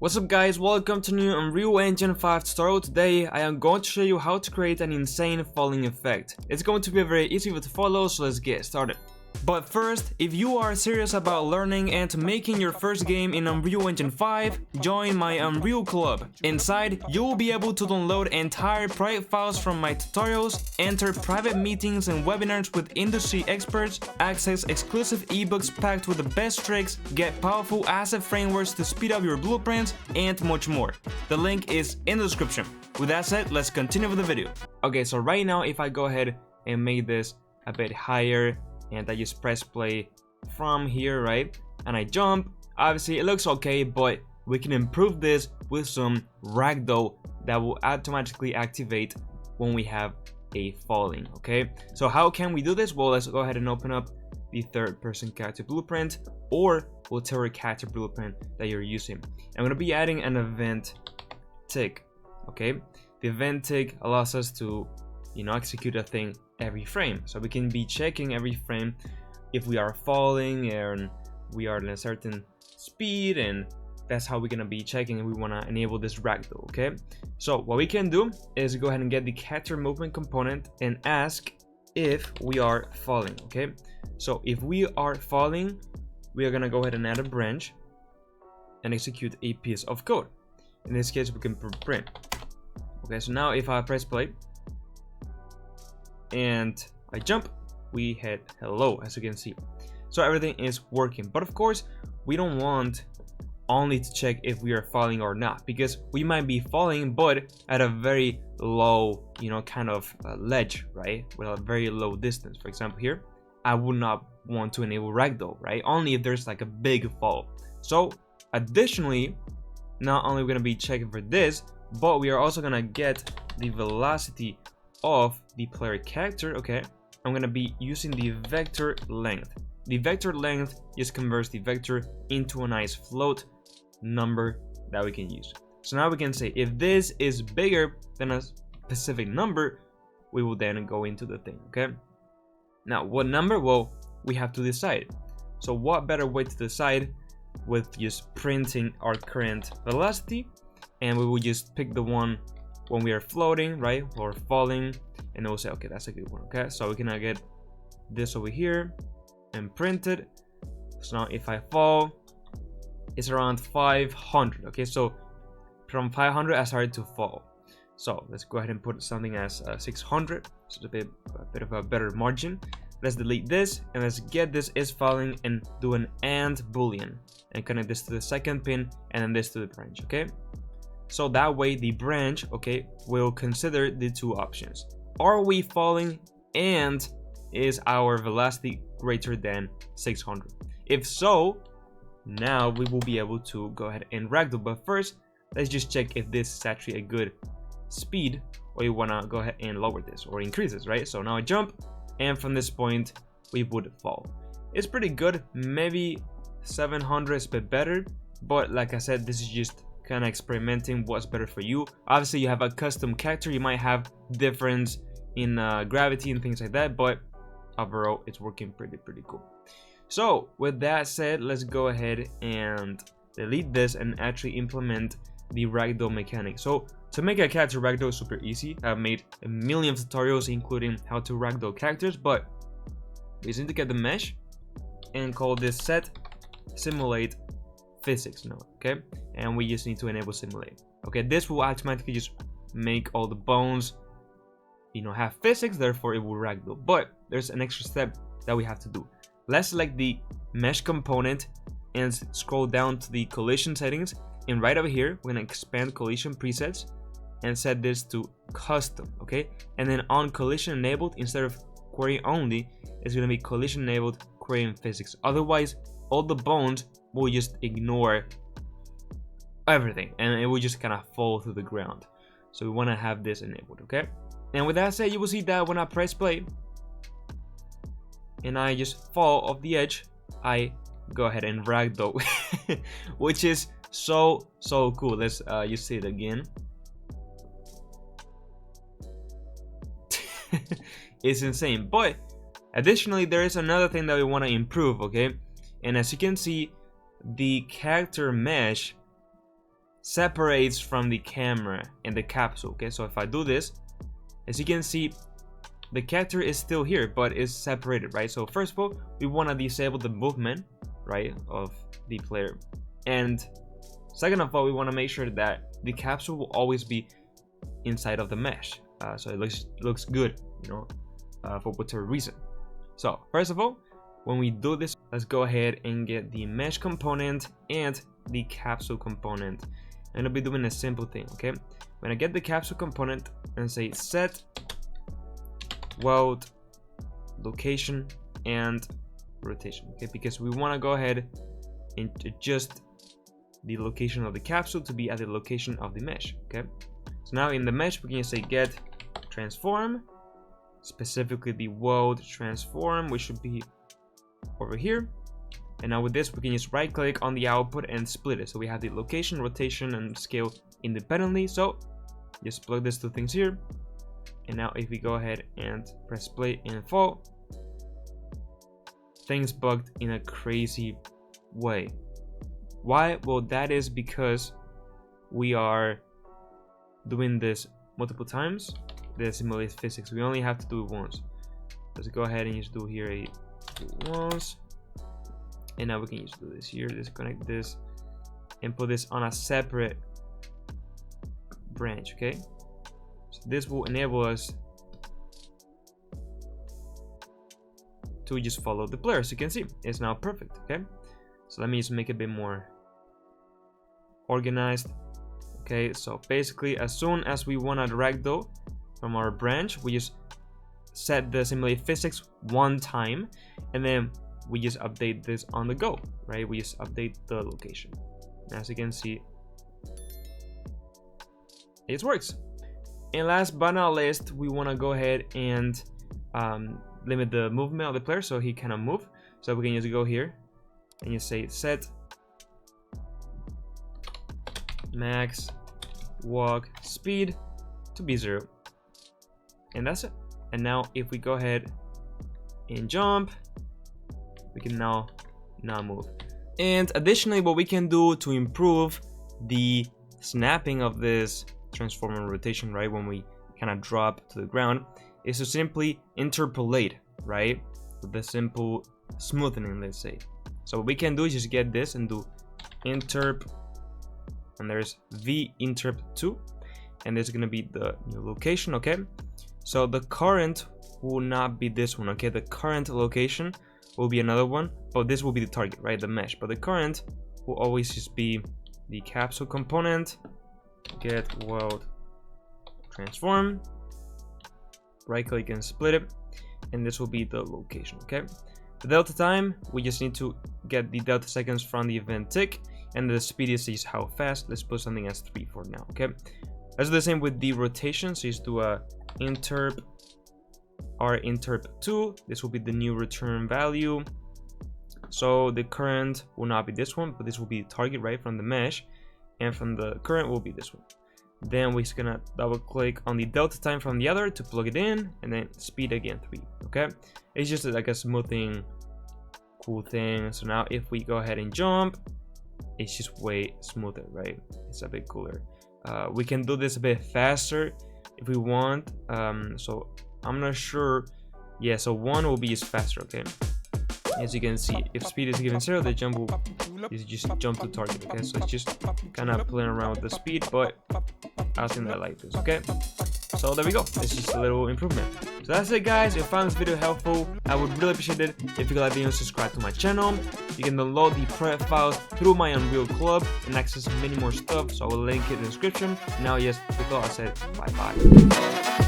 What's up guys, welcome to new Unreal Engine 5 tutorial. Today I am going to show you how to create an insane falling effect. It's going to be very easy to follow, so let's get started. But first, if you are serious about learning and making your first game in Unreal Engine 5, join my Unreal Club. Inside, you will be able to download entire private files from my tutorials, enter private meetings and webinars with industry experts, access exclusive ebooks packed with the best tricks, get powerful asset frameworks to speed up your blueprints, and much more. The link is in the description. With that said, let's continue with the video. Okay, so right now if I go ahead and make this a bit higher, and I just press play from here, right? And I jump. Obviously, it looks okay, but we can improve this with some ragdoll that will automatically activate when we have a falling, okay? So how can we do this? Well, let's go ahead and open up the third-person character blueprint or whatever character blueprint that you're using. I'm gonna be adding an event tick, okay? The event tick allows us to, execute a thing every frame, so we can be checking every frame if we are falling and we are in a certain speed, and that's how we're gonna be checking if we want to enable this ragdoll. Okay, so what we can do is go ahead and get the character movement component and ask if we are falling. Okay, so if we are falling, we are gonna go ahead and add a branch and execute a piece of code. In this case, we can print. Okay, so now if I press play and I jump, we hit hello, as you can see. So everything is working, but of course we don't want only to check if we are falling or not, because we might be falling but at a very low kind of ledge, right, with a very low distance. For example, here I would not want to enable ragdoll, right, only if there's like a big fall. So additionally, not only we're going to be checking for this, but we are also going to get the velocity of the player character. Okay, I'm gonna be using the vector length. The vector length just converts the vector into a nice float number that we can use. So now we can say if this is bigger than a specific number, we will then go into the thing. Okay, now what number? Well, we have to decide. So what better way to decide with just printing our current velocity, and we will just pick the one when we are floating, right, or falling, and we'll say, okay, that's a good one. Okay, so we can now get this over here and print it. So now if I fall, it's around 500. Okay, so from 500 I started to fall. So let's go ahead and put something as 600, so it's a bit of a better margin. Let's delete this and let's get this is falling and do an AND boolean and connect this to the second pin and then this to the branch. Okay, so that way the branch, okay, will consider the two options. Are we falling and is our velocity greater than 600? If so, now we will be able to go ahead and ragdoll. But first, let's just check if this is actually a good speed, or you want to go ahead and lower this or increase this, right? So now I jump, and from this point we would fall. It's pretty good. Maybe 700 is a bit better, but like I said, this is just kind of experimenting what's better for you. Obviously you have a custom character, you might have difference in gravity and things like that, but overall it's working pretty cool. So with that said, let's go ahead and delete this and actually implement the ragdoll mechanic. So to make a character ragdoll is super easy. I've made a million tutorials including how to ragdoll characters, but we just need to get the mesh and call this set simulate physics node. Okay, and we just need to enable simulate. Okay, this will automatically just make all the bones have physics, therefore it will ragdoll. But there's an extra step that we have to do. Let's select the mesh component and scroll down to the collision settings, and right over here we're going to expand collision presets and set this to custom. Okay, and then on collision enabled, instead of query only, it's going to be collision enabled query physics. Otherwise all the bones will just ignore everything and it will just kind of fall to the ground. So we want to have this enabled. Okay, and with that said, you will see that when I press play and I just fall off the edge, I go ahead and ragdoll, which is so cool. Let's just see it again. It's insane. But additionally, there is another thing that we want to improve. Okay, and as you can see, the character mesh separates from the camera and the capsule. Okay, so if I do this, as you can see, the character is still here, but is separated, right? So first of all, we want to disable the movement, right, of the player, and second of all, we want to make sure that the capsule will always be inside of the mesh, so it looks good, you know, for whatever reason. So first of all, when we do this, let's go ahead and get the mesh component and the capsule component. And I'll be doing a simple thing, okay? When I get the capsule component and say set world location and rotation, okay? Because we want to go ahead and adjust the location of the capsule to be at the location of the mesh, okay? So now in the mesh, we can say get transform, specifically the world transform, which should be over here. And now with this, we can just right click on the output and split it. So we have the location, rotation, and scale independently. So just plug these two things here. And now if we go ahead and press play and fall, things bugged in a crazy way. Why? Well, that is because we are doing this multiple times. The simulate physics, we only have to do it once. Let's go ahead and just do here a once, and now we can just do this here, disconnect this and put this on a separate branch, okay? So this will enable us to just follow the player. As you can see, it's now perfect, okay? So let me just make it a bit more organized. Okay, so basically as soon as we want a ragdoll from our branch, we just set the simulate physics one time, and then we just update this on the go, right? We just update the location. As you can see, it works. And last but not least, we want to go ahead and limit the movement of the player so he cannot move. So we can just go here and you say set max walk speed to be 0, and that's it. And now if we go ahead and jump, we can now not move. And additionally, what we can do to improve the snapping of this transformer rotation, right, when we kind of drop to the ground, is to simply interpolate, right, with the simple smoothing, let's say. So what we can do is just get this and do interp, and there's v interp 2, and this is going to be the new location, okay? So the current will not be this one, okay? The current location will be another one, but this will be the target, right? The mesh. But the current will always just be the capsule component, get world transform, right click and split it, and this will be the location, okay? The delta time, we just need to get the delta seconds from the event tick, and the speed is just how fast. Let's put something as 3 for now, okay? Let's do the same with the rotation, so just do a interp r interp 2. This will be the new return value. So the current will not be this one, but this will be the target, right, from the mesh, and from the current will be this one. Then we're just gonna double click on the delta time from the other to plug it in, and then speed again 3, okay? It's just like a smoothing cool thing. So now if we go ahead and jump, it's just way smoother, right? It's a bit cooler. We can do this a bit faster if we want, so I'm not sure. Yeah, so 1 will be just faster, okay? As you can see, if speed is given 0, the jump will just jump to target, okay? So it's just kind of playing around with the speed, but I think I like this, okay? So there we go, it's just a little improvement. So that's it, guys. If you found this video helpful, I would really appreciate it if you could like the video and subscribe to my channel. You can download the prep files through my Unreal Club and access many more stuff, so I will link it in the description. Now, yes, with all I said, bye bye.